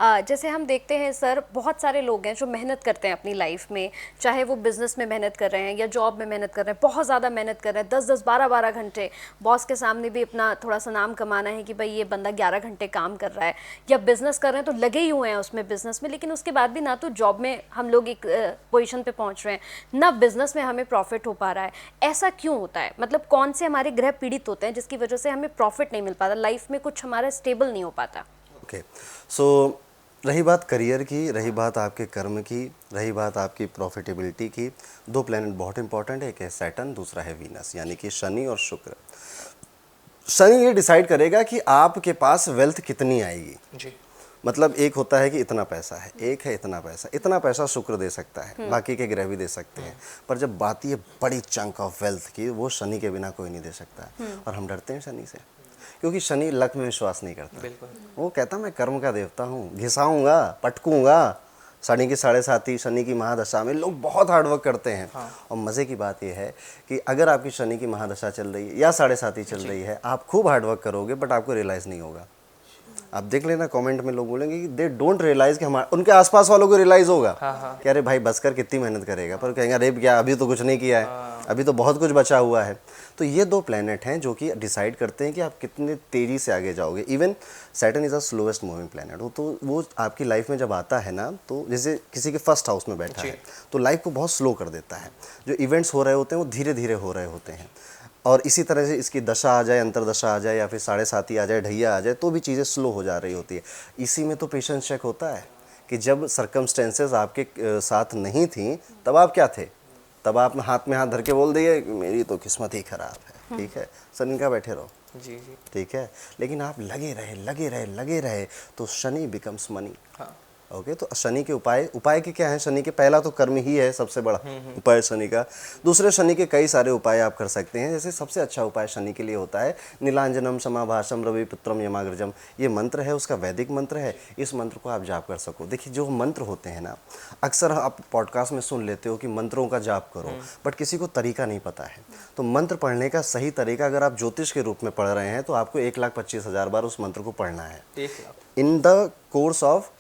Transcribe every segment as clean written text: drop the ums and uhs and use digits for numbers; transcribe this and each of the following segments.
जैसे हम देखते हैं सर, बहुत सारे लोग हैं जो मेहनत करते हैं अपनी लाइफ में, चाहे वो बिजनेस में मेहनत कर रहे हैं या जॉब में मेहनत कर रहे हैं, बहुत ज़्यादा मेहनत कर रहे हैं, 10-10 12-12 घंटे बॉस के सामने भी अपना थोड़ा सा नाम कमाना है कि भाई ये बंदा 11 घंटे काम कर रहा है, या बिजनेस कर रहे हैं तो लगे ही हुए हैं उसमें बिजनेस में, लेकिन उसके बाद भी ना तो जॉब में हम लोग एक पोजीशन पे पहुंच रहे हैं, ना बिजनेस में हमें प्रॉफिट हो पा रहा है। ऐसा क्यों होता है? मतलब कौन से हमारे ग्रह पीड़ित होते हैं जिसकी वजह से हमें प्रॉफिट नहीं मिल पाता, लाइफ में कुछ हमारा स्टेबल नहीं हो पाता? ओके, सो रही बात करियर की, रही बात आपके कर्म की, रही बात आपकी प्रॉफिटेबिलिटी की, दो प्लेनेट बहुत इंपॉर्टेंट है, एक है सैटर्न, दूसरा है वीनस, यानी कि शनि और शुक्र। शनि ये डिसाइड करेगा कि आपके पास वेल्थ कितनी आएगी जी। मतलब एक होता है कि इतना पैसा है, एक है इतना पैसा। इतना पैसा शुक्र दे सकता है, बाकी के ग्रह भी दे सकते हैं, पर जब बात ये बड़ी चंक ऑफ वेल्थ की, वो शनि के बिना कोई नहीं दे सकता है। और हम डरते हैं शनि से, क्योंकि शनि लक में विश्वास नहीं करता। वो कहता मैं कर्म का देवता हूँ, घिसाऊंगा, पटकूंगा। शनि की 7.5, शनि की महादशा में लोग बहुत हार्डवर्क करते हैं। और मज़े की बात यह है कि अगर आपकी शनि की महादशा चल रही है या 7.5 चल रही है, आप खूब हार्डवर्क करोगे बट आपको रियलाइज़ नहीं होगा। आप देख लेना कमेंट में लोग बोलेंगे कि दे डोंट रियलाइज कि हमारे, उनके आसपास वालों को रियलाइज होगा कि अरे भाई बस कर, कितनी मेहनत करेगा, पर कहेंगे अरे क्या अभी तो कुछ नहीं किया है, अभी तो बहुत कुछ बचा हुआ है। तो ये दो प्लेनेट हैं जो कि डिसाइड करते हैं कि आप कितने तेज़ी से आगे जाओगे। Even Saturn is a slowest moving planet. तो वो आपकी लाइफ में जब आता है ना, तो जैसे किसी के फर्स्ट हाउस में बैठा है तो लाइफ को बहुत स्लो कर देता है। जो इवेंट्स हो रहे होते हैं वो धीरे धीरे हो रहे होते हैं। और इसी तरह से इसकी दशा आ जाए, अंतरदशा आ जाए, या फिर 7.5 आ जाए, ढैया आ जाए, तो भी चीज़ें स्लो हो जा रही होती है। इसी में तो पेशेंस चेक होता है कि जब सर्कमस्टेंसेस आपके साथ नहीं थी, तब आप क्या थे? तब आप हाथ में हाथ धर के बोल दिए मेरी तो किस्मत ही खराब है, ठीक है, शनि का बैठे रहो जी जी, ठीक है। लेकिन आप लगे रहे लगे रहे लगे रहे तो शनि बिकम्स मनी। ओके, तो शनि के उपाय के क्या है? शनि के पहला तो कर्म ही है सबसे बड़ा उपाय शनि का। दूसरे शनि के कई सारे उपाय आप कर सकते हैं। जैसे सबसे अच्छा उपाय शनि के लिए होता है नीलांजनम समाभाषम रवि पुत्रम यमाग्रजम। ये मंत्र है, उसका वैदिक मंत्र है। इस मंत्र को आप जाप कर सको। देखिए जो मंत्र होते हैं ना, अक्सर आप पॉडकास्ट में सुन लेते हो कि मंत्रों का जाप करो, बट किसी को तरीका नहीं पता है। तो मंत्र पढ़ने का सही तरीका, अगर आप ज्योतिष के रूप में पढ़ रहे हैं तो आपको 1,25,000 बार उस मंत्र को पढ़ना है इन द कोर्स ऑफ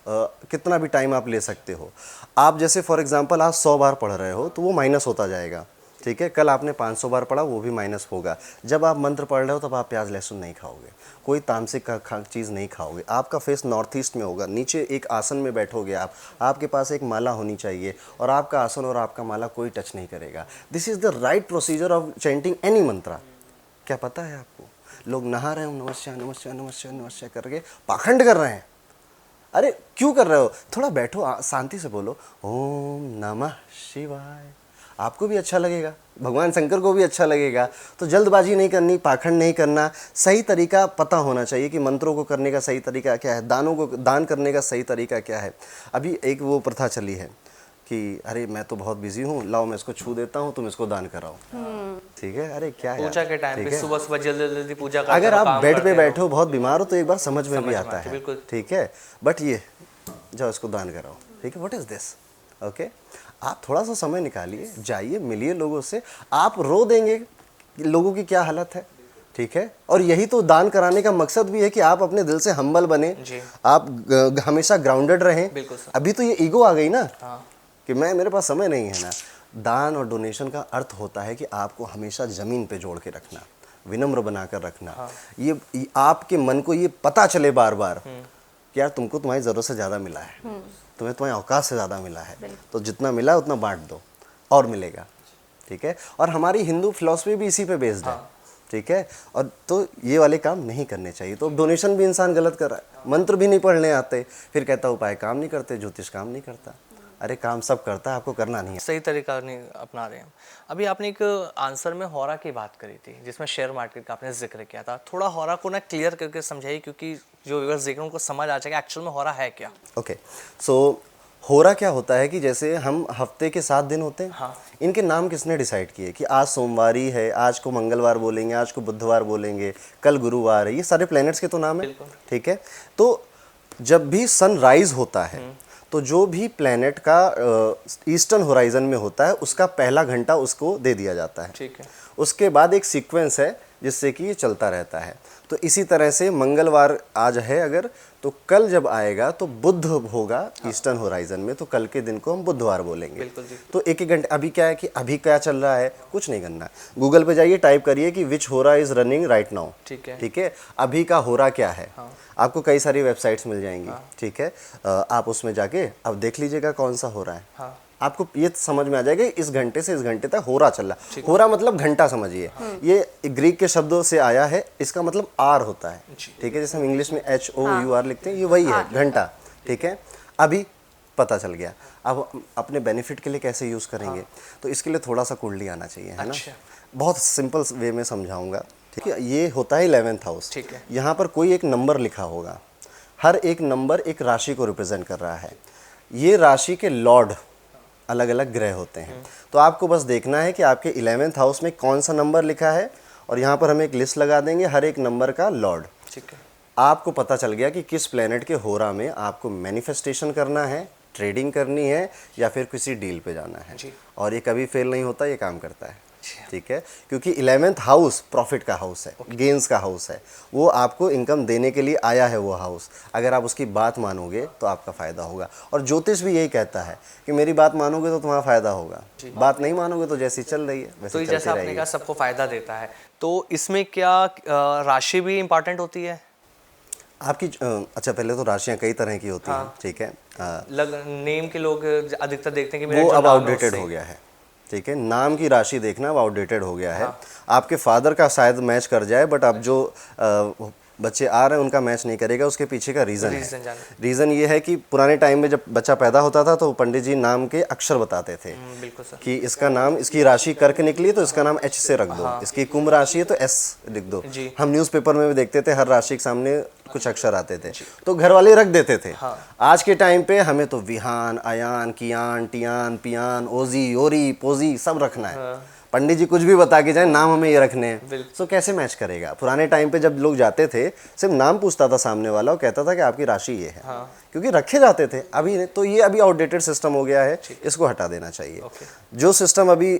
कितना भी टाइम आप ले सकते हो। आप जैसे फॉर एग्जांपल आज 100 बार पढ़ रहे हो तो वो माइनस होता जाएगा, ठीक है। कल आपने 500 बार पढ़ा, वो भी माइनस होगा। जब आप मंत्र पढ़ रहे हो तब आप प्याज लहसुन नहीं खाओगे, कोई तामसिक चीज़ नहीं खाओगे। आपका फेस नॉर्थ ईस्ट में होगा, नीचे एक आसन में बैठोगे आप, आपके पास एक माला होनी चाहिए और आपका आसन और आपका माला कोई टच नहीं करेगा। This is the right procedure of chanting any mantra. क्या पता है आपको? लोग नहा रहे हो नमस्कार नमस्कार नमस्कार नमस्कार करके पाखंड कर रहे हैं। अरे क्यों कर रहे हो? थोड़ा बैठो, शांति से बोलो ओम नमः शिवाय। आपको भी अच्छा लगेगा, भगवान शंकर को भी अच्छा लगेगा। तो जल्दबाजी नहीं करनी, पाखंड नहीं करना, सही तरीका पता होना चाहिए कि मंत्रों को करने का सही तरीका क्या है, दान करने का सही तरीका क्या है। अभी एक वो प्रथा चली है कि अरे मैं तो बहुत बिजी हूँ, लाओ मैं इसको छू देता हूँ, तुम इसको दान कराओ, ठीक है। अरे क्या है, पूजा के टाइम पे सुबह सुबह जल्दी जल्दी पूजा करते अगर आप बेड पे बैठे हो बहुत बीमार हो तो एक बार समझ में भी आता है, ठीक है। बट ये जाओ इसको दान कराओ, ठीक है। What is this? ओके, आप थोड़ा सा समय निकालिए, जाइए, मिलिए लोगों से। आप रो देंगे लोगों की क्या हालत है, ठीक है। और यही तो दान कराने का मकसद भी है कि आप अपने दिल से हम्बल बने, आप हमेशा ग्राउंडेड रहें। अभी तो ये ईगो आ गई ना कि मेरे पास समय नहीं है ना। दान और डोनेशन का अर्थ होता है कि आपको हमेशा ज़मीन पे जोड़ के रखना, विनम्र बनाकर रखना। ये आपके मन को ये पता चले बार बार कि यार तुमको तुम्हारी ज़रूरत से ज़्यादा मिला है, तुम्हें तुम्हारी औकात से ज़्यादा मिला है, तो जितना मिला उतना बांट दो और मिलेगा, ठीक है। और हमारी हिंदू फिलॉसफी भी इसी पे बेस्ड है, ठीक है। और तो ये वाले काम नहीं करने चाहिए। तो डोनेशन भी इंसान गलत कर रहा है, मंत्र भी नहीं पढ़ने आते, फिर कहता उपाय काम नहीं करते, ज्योतिष काम नहीं करता। अरे काम सब करता है, आपको करना नहीं है, सही तरीका नहीं अपना रहे हैं। अभी आपने एक आंसर में हौरा की बात करी थी जिसमें शेयर मार्केट का आपने जिक्र किया था। थोड़ा हौरा को ना क्लियर करके समझाइए, क्योंकि जो व्यूअर्स देख रहे हैं उनको समझ आ जाएगा एक्चुअल में हौरा है क्या। ओके, सो होरा क्या होता है कि जैसे हम हफ्ते के 7 दिन होते हैं, इनके नाम किसने डिसाइड किए कि आज सोमवारी है, आज को मंगलवार बोलेंगे, आज को बुधवार बोलेंगे, कल गुरुवार है। ये सारे प्लैनेट्स के तो नाम है, ठीक है। तो जब भी सनराइज होता है तो जो भी प्लैनेट का ईस्टर्न होराइजन में होता है उसका पहला घंटा उसको दे दिया जाता है, ठीक है। उसके बाद एक सीक्वेंस है जिससे कि ये चलता रहता है। तो इसी तरह से मंगलवार आज है अगर, तो कल जब आएगा तो बुध होगा ईस्टर्न होराइजन में, तो कल के दिन को हम बुधवार बोलेंगे। बिल्कुल जी। तो एक घंटे अभी क्या है कि अभी क्या चल रहा है, कुछ नहीं करना है, गूगल पे जाइए, टाइप करिए कि विच होरा इज रनिंग राइट नाउ। ठीक है। ठीक है, अभी का होरा क्या है, आपको कई सारी वेबसाइट्स मिल जाएंगी। ठीक है, आप उसमें जाके अब देख लीजिएगा कौन सा हो रहा है। आपको ये समझ में आ जाएगा इस घंटे से इस घंटे तक हो रहा चल रहा। हो रहा मतलब घंटा समझिए, ये ग्रीक के शब्दों से आया है, इसका मतलब आर होता है। ठीक है, जैसे हम इंग्लिश में HOUR लिखते हैं, ये वही है घंटा। ठीक है, अभी पता चल गया। अब अपने बेनिफिट के लिए कैसे यूज़ करेंगे, तो इसके लिए थोड़ा सा कुंडली आना चाहिए, है ना। बहुत सिंपल वे में समझाऊंगा। ठीक है, ये होता है 11th हाउस। ठीक है। यहाँ पर कोई एक नंबर लिखा होगा, हर एक नंबर एक राशि को रिप्रेजेंट कर रहा है। ये राशि के लॉर्ड अलग अलग ग्रह होते हैं। तो आपको बस देखना है कि आपके 11th हाउस में कौन सा नंबर लिखा है, और यहाँ पर हम एक लिस्ट लगा देंगे हर एक नंबर का लॉर्ड। ठीक है। आपको पता चल गया कि किस प्लेनेट के होरा में आपको मैनिफेस्टेशन करना है, ट्रेडिंग करनी है, या फिर किसी डील पे जाना है। और ये कभी फेल नहीं होता, ये काम करता है। ठीक है, क्योंकि 11th हाउस प्रॉफिट का हाउस है, गेन्स का हाउस है, वो आपको इनकम देने के लिए आया है वो हाउस। अगर आप उसकी बात मानोगे तो आपका फ़ायदा होगा। और ज्योतिष भी यही कहता है कि मेरी बात मानोगे तो तुम्हारा फ़ायदा होगा, बात नहीं मानोगे तो जैसी चल रही है तो वैसे ये चलती जैसा आपने रहेगी। कहा सबको फायदा देता है, तो इसमें क्या राशि भी इम्पोर्टेंट होती है? आपकी अच्छा, पहले तो राशियाँ कई तरह की होती हैं। ठीक है, नेम के लोग अधिकतर देखते हैं कि मेरा वो जो अब नाम है आउटडेटेड उससे- हो गया है। ठीक है, नाम की राशि देखना अब आउटडेटेड हो गया है। आपके फादर का शायद मैच कर जाए, बट अब जो बच्चे आ रहे हैं उनका मैच नहीं करेगा। उसके पीछे का रीज़न है, रीज़न ये है कि पुराने टाइम में जब बच्चा पैदा होता था तो पंडित जी नाम के अक्षर बताते थे। बिल्कुल सर। कि इसका नाम, इसकी राशि कर्क निकली तो इसका नाम H से रख दो, इसकी कुंभ राशि है तो S लिख दो। हम न्यूज़पेपर में भी देखते थे, हर राशि के सामने कुछ अक्षर आते थे, तो घर वाले रख देते थे। आज के टाइम पे हमें तो विहान, अयान, कियान, टियान, पियान, ओजी, ओरी, पोजी सब रखना है। पंडित जी कुछ भी बता के जाए, नाम हमें ये रखने हैं। तो कैसे मैच करेगा? पुराने टाइम पे जब लोग जाते थे, सिर्फ नाम पूछता था सामने वाला, वो कहता था कि आपकी राशि ये है। क्योंकि रखे जाते थे। अभी नहीं, तो ये अभी आउटडेटेड सिस्टम हो गया है, इसको हटा देना चाहिए। जो सिस्टम अभी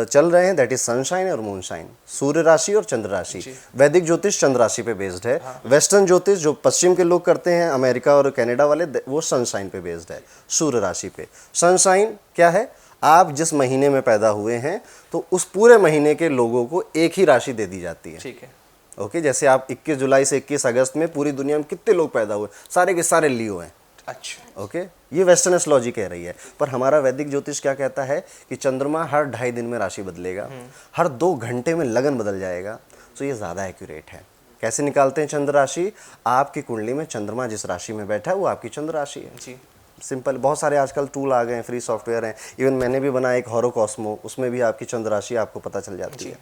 चल रहे हैं दैट इज सनशाइन और मूनशाइन, सूर्य राशि और चंद्र राशि। वैदिक ज्योतिष चंद्र राशि पे बेस्ड है। वेस्टर्न ज्योतिष जो पश्चिम के लोग करते हैं, अमेरिका और कनाडा वाले, वो सनशाइन पे बेस्ड है, सूर्य राशि पे। सनशाइन क्या है? आप जिस महीने में पैदा हुए हैं तो उस पूरे महीने के लोगों को एक ही राशि दे दी जाती है। ठीक है। ओके, जैसे आप 21 जुलाई से 21 अगस्त में पूरी दुनिया में कितने लोग पैदा हुए, सारे के सारे लियो हैं। अच्छा। ओके, ये वेस्टर्न एस्ट्रोलॉजी कह रही है। पर हमारा वैदिक ज्योतिष क्या कहता है कि चंद्रमा हर 2.5 दिन में राशि बदलेगा, हर 2 घंटे में लगन बदल जाएगा। तो ये ज़्यादा एक्यूरेट है। कैसे निकालते हैं चंद्र राशि? आपकी कुंडली में चंद्रमा जिस राशि में बैठा है वो आपकी चंद्र राशि है। जी। सिंपल, बहुत सारे आजकल टूल आ गए हैं, फ्री सॉफ्टवेयर हैं। इवन मैंने भी बनाया एक हॉरोकॉस्मो, उसमें भी आपकी चंद्र राशि आपको पता चल जाती है।